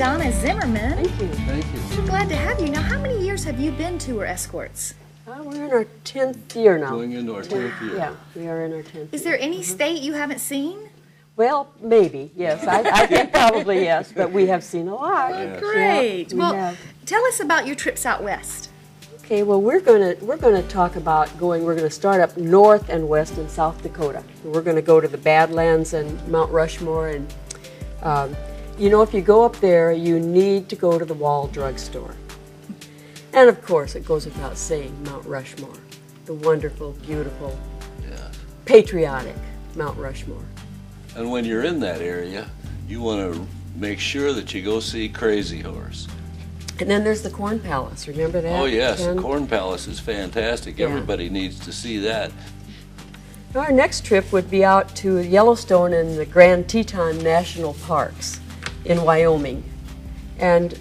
Donna Zimmerman. Thank you. Thank you. We're glad to have you. Now, how many years have you been tour escorts? We're in our 10th year now. Going into our 10th year. Yeah, we are in our 10th Is year. there any state you haven't seen? Well, maybe, yes. I think probably yes, but we have seen a lot. Yes. Great. Yeah, we Well, have. tell us about your trips out west. Okay, well, we're gonna talk about going. We're gonna start up north and west in South Dakota. We're gonna go to the Badlands and Mount Rushmore, and you know, if you go up there, you need to go to the Wall Drugstore. And of course, it goes without saying, Mount Rushmore, the wonderful, beautiful, Yeah. patriotic Mount Rushmore. And when you're in that area, you want to make sure that you go see Crazy Horse. And then there's the Corn Palace. Remember that? Oh yes, Ken? the Corn Palace is fantastic. Yeah. Everybody needs to see that. Our next trip would be out to Yellowstone and the Grand Teton National Parks in Wyoming. And,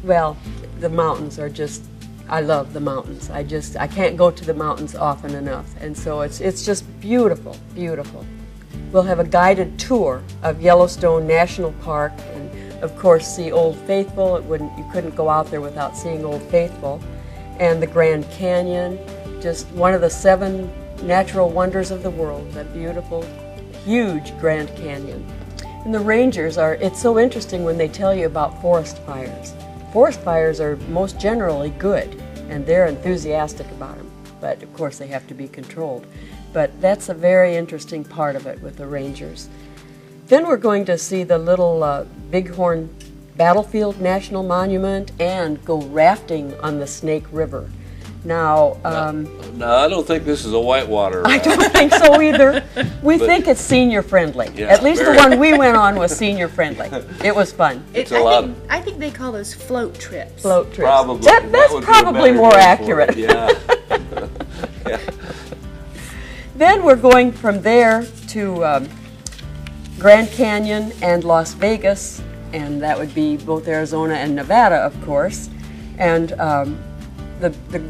well, the mountains are just, I love the mountains. I can't go to the mountains often enough. And so it's just beautiful, beautiful. We'll have a guided tour of Yellowstone National Park, and of course see Old Faithful. You couldn't go out there without seeing Old Faithful. And the Grand Canyon, just one of the 7 natural wonders of the world, that beautiful, huge Grand Canyon. And the rangers it's so interesting when they tell you about forest fires. Forest fires are most generally good, and they're enthusiastic about them. But of course they have to be controlled. But that's a very interesting part of it with the rangers. Then we're going to see the little Bighorn Battlefield National Monument and go rafting on the Snake River. Now, No, I don't think this is a whitewater. I don't think so either. We think it's senior friendly. Yeah, At least very. the one we went on was senior friendly. It was fun. It's a lot I think they call those float trips. Float trips. Probably. That's That would be a probably better more name for accurate. it. Yeah. Yeah. Then we're going from there to Grand Canyon and Las Vegas, and that would be both Arizona and Nevada, of course. And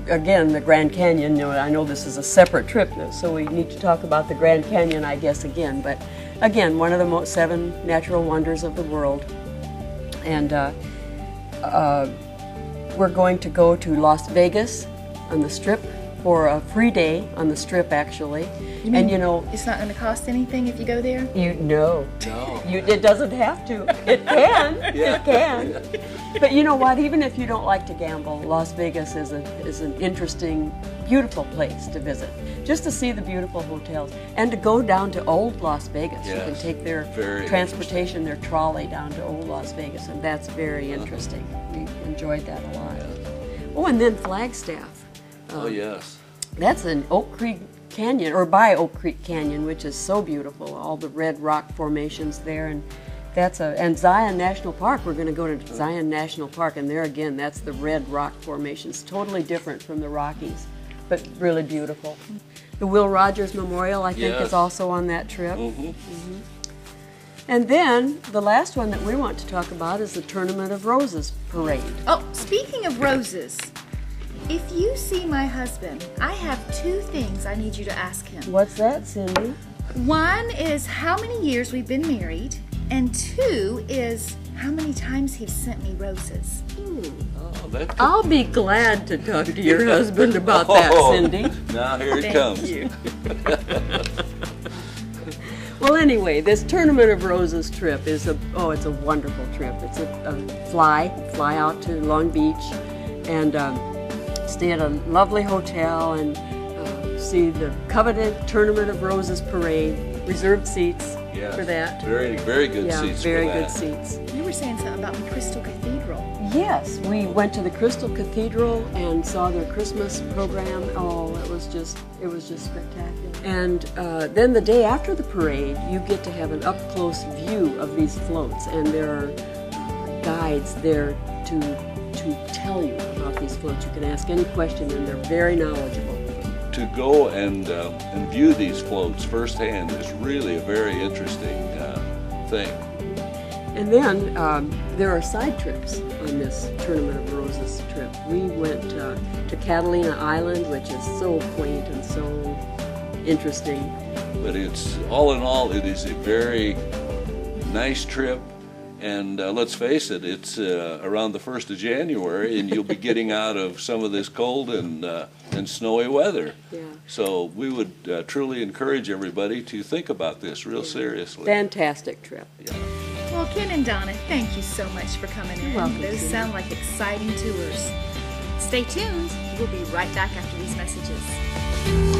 again, the Grand Canyon, you know, I know this is a separate trip, so we need to talk about the Grand Canyon, I guess, again. But again, one of the 7 natural wonders of the world. And we're going to go to Las Vegas on the Strip for a free day on the Strip, actually. And you know, It's not going to cost anything if you go there? No. It doesn't have to. It can. Yeah. It can. But you know what? Even if you don't like to gamble, Las Vegas is an interesting, beautiful place to visit. Just to see the beautiful hotels and to go down to old Las Vegas. You can Yes. take their Very transportation, their trolley down to old Las Vegas, and that's very interesting. We enjoyed that a lot. Oh, and then Flagstaff. Oh yes. That's in Oak Creek Canyon, or by Oak Creek Canyon, which is so beautiful. All the red rock formations there, and and Zion National Park. We're going to go to Zion National Park, and there again, that's the red rock formations, totally different from the Rockies, but really beautiful. The Will Rogers Memorial, I think, Yes. is also on that trip. Mm-hmm. And then the last one that we want to talk about is the Tournament of Roses parade. Oh, speaking of roses, if you see my husband, I have 2 things I need you to ask him. What's that, Cindy? One is how many years we've been married, and 2 is how many times he's sent me roses. Oh, that I'll be glad to talk to your husband about that, Cindy. Now here it Thank comes. you. Well, anyway, this Tournament of Roses trip is it's a wonderful trip. It's a fly out to Long Beach, and stay at a lovely hotel and see the coveted Tournament of Roses parade. Reserved seats Yes. for that. Very, very good Yeah, seats very for good that. seats. You were saying something about the Crystal Cathedral. Yes, we went to the Crystal Cathedral and saw their Christmas program. Oh, it was just spectacular. And then the day after the parade, you get to have an up-close view of these floats, and there are guides there to tell you about these floats. You can ask any question, and they're very knowledgeable. To go and view these floats firsthand is really a very interesting thing. And then there are side trips on this Tournament of Roses trip. We went to Catalina Island, which is so quaint and so interesting. But it's all in all, it is a very nice trip, And let's face it, it's around the 1st of January, and you'll be getting out of some of this cold and snowy weather. Yeah. So we would truly encourage everybody to think about this real seriously. Fantastic trip. Yeah. Well, Ken and Donna, thank you so much for coming in. welcome, Those Judy. sound like exciting tours. Stay tuned. We'll be right back after these messages.